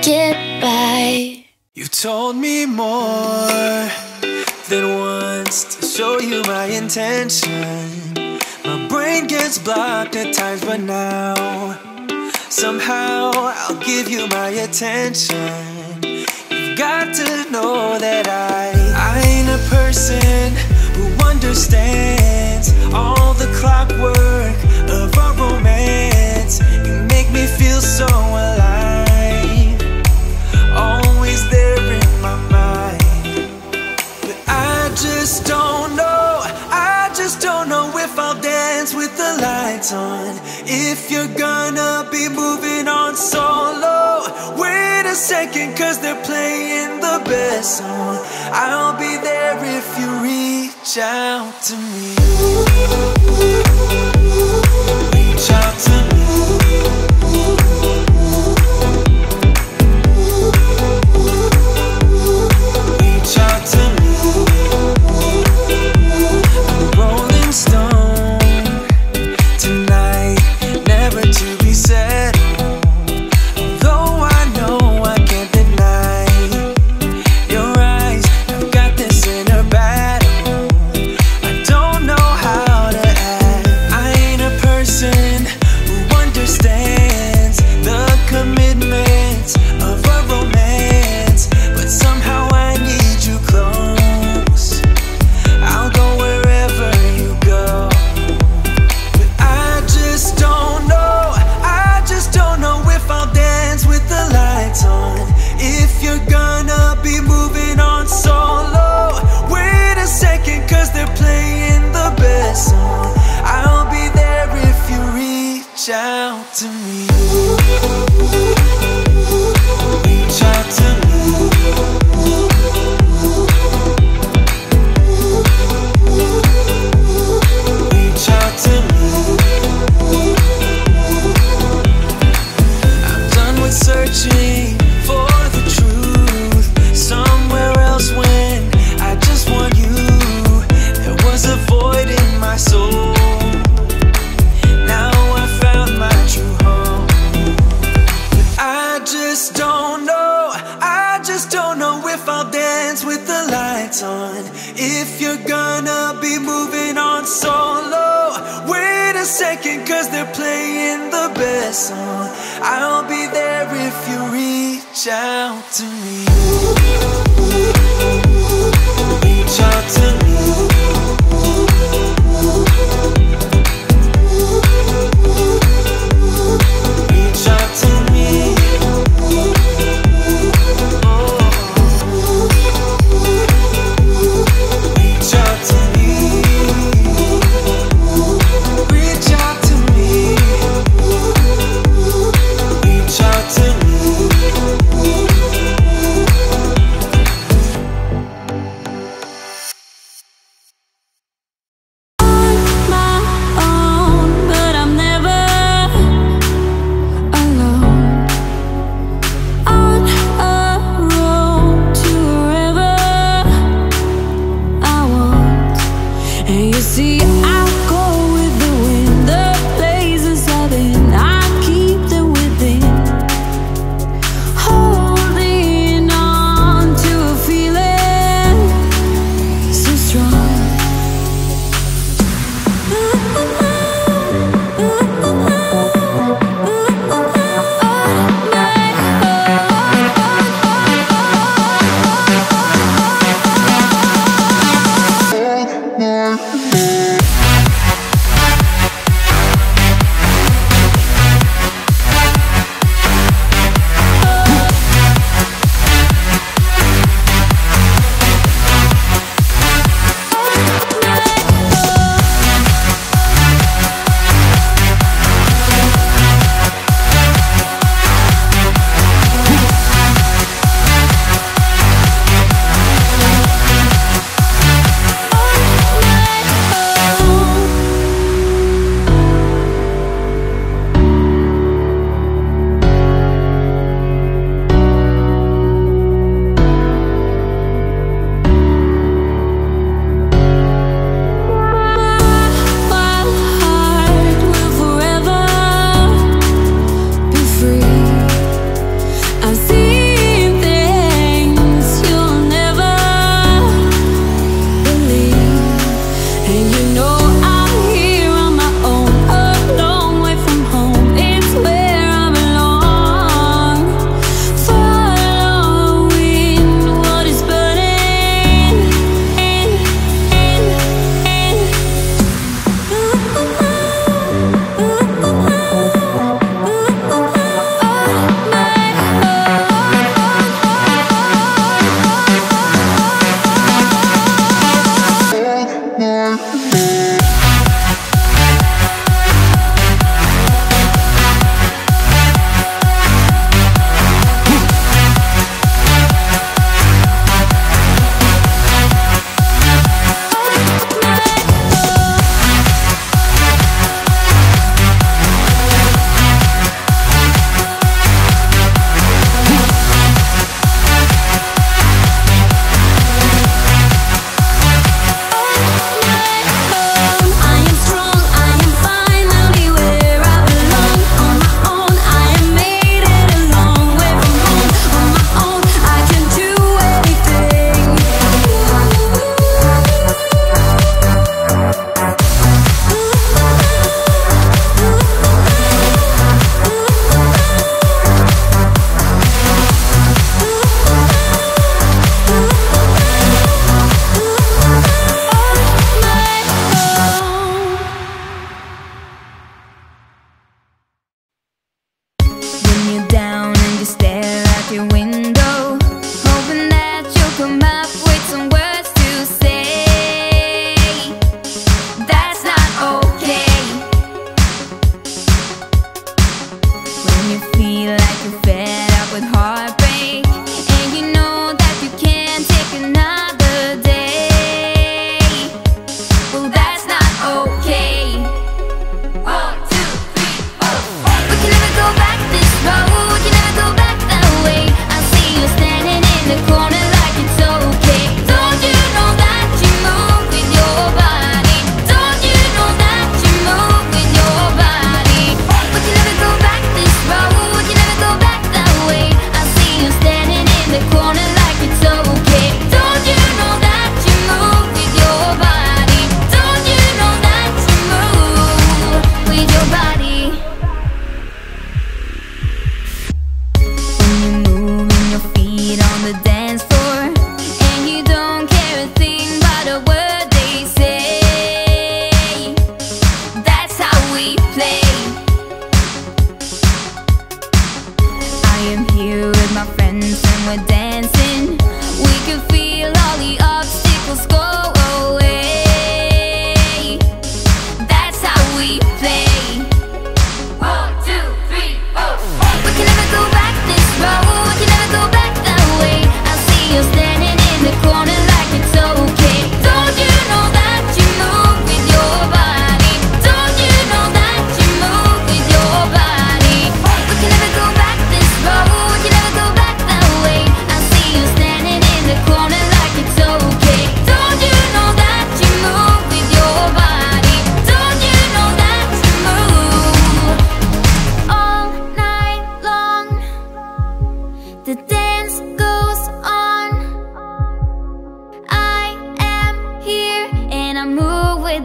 get by. You told me more than once to show you my intention. My brain gets blocked at times, but now somehow I'll give you my attention. You've got to know that I ain't a person who understands all the clockwork of our romance. You make me feel so alive, always there in my mind. But I just don't know, I just don't know if I'll dance with the lights on. If you're gonna be moving on solo, wait a second, cause they're playing the best song. I'll be there if you reach out to me. Reach out to me. Reach out to me. I'm a rolling stone tonight, never to be settled. Though I know I can't deny your eyes, I've got this inner battle. I don't know how to act. I ain't a person who understands the commitments of a romance, but somehow I need you close. I'll go wherever you go. But I just don't know, I just don't know if I'll dance with the lights on. If you're gonna be moving on solo, wait a second, cause they're playing the best song. I'll be there if you reach out to me. Reach out to me. Reach out to me. I'm done with searching for the truth somewhere else when I just want you. There was a void in my soul. Now I found my true home. But I just don't know, I just don't know if I'll dance with the lights on. If you're gonna be moving on solo, wait a second, cause they're playing the best song. I'll be there if you reach out to me. Reach out to me. Reach out to me. Oh. Reach out to me. Reach out to me. Reach out to me.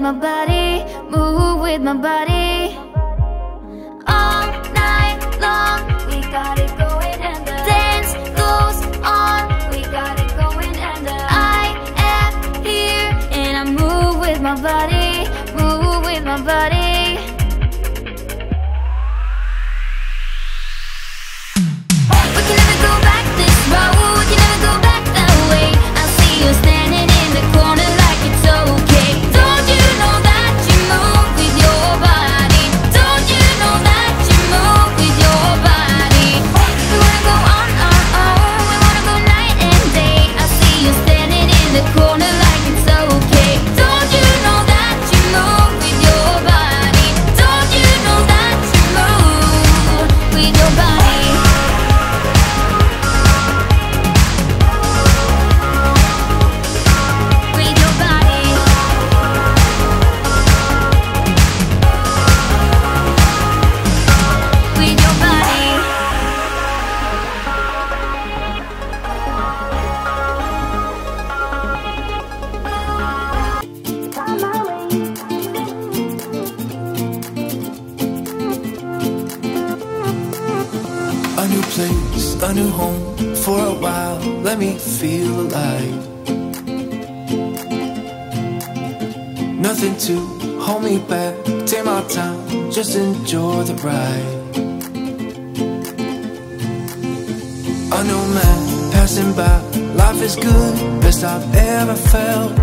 my body, move with my body. All night long, we got it going and the dance goes on. We got it going and the I am here and I move with my body, move with my body. We can never go back this road, we can never go back that way. I see you standing in the corner like it's okay. Don't you know that you move with your body? Don't you know that you move with your body? We wanna go on our own, we wanna go night and day. I see you standing in the corner like it's okay. Don't you know that you move with your body? Don't you know that you move with your body? With your body. With your body. A new place, a new home. For a while, let me feel alive. Nothing to hold me back. Take my time, just enjoy the ride. A new man passing by. Life is good, best I've ever felt.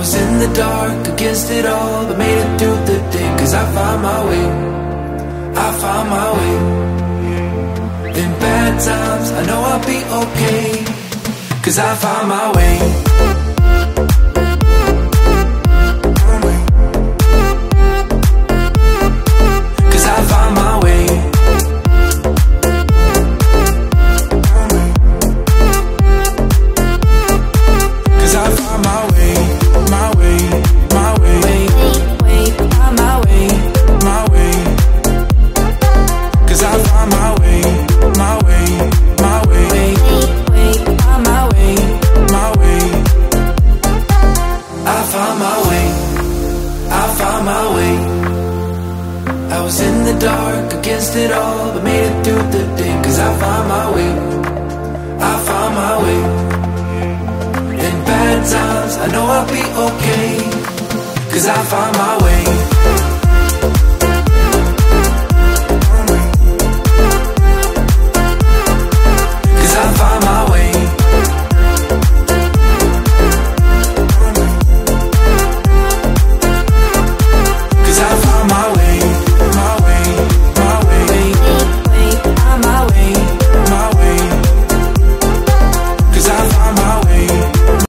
was in the dark against it all, but made it through the day. Cause I found my way, I found my way. In bad times, I know I'll be okay. Cause I found my way. Cause I found my way. Cause I found my way, my way, my way, my way, my way. Cause I found my way, my way, my way, my way, my way. I found my way, I found my way. I was in the dark against it all, but made it through the day. Cause I found my way, I found my way. In bad times, I know I'll be okay. Cause I found my way.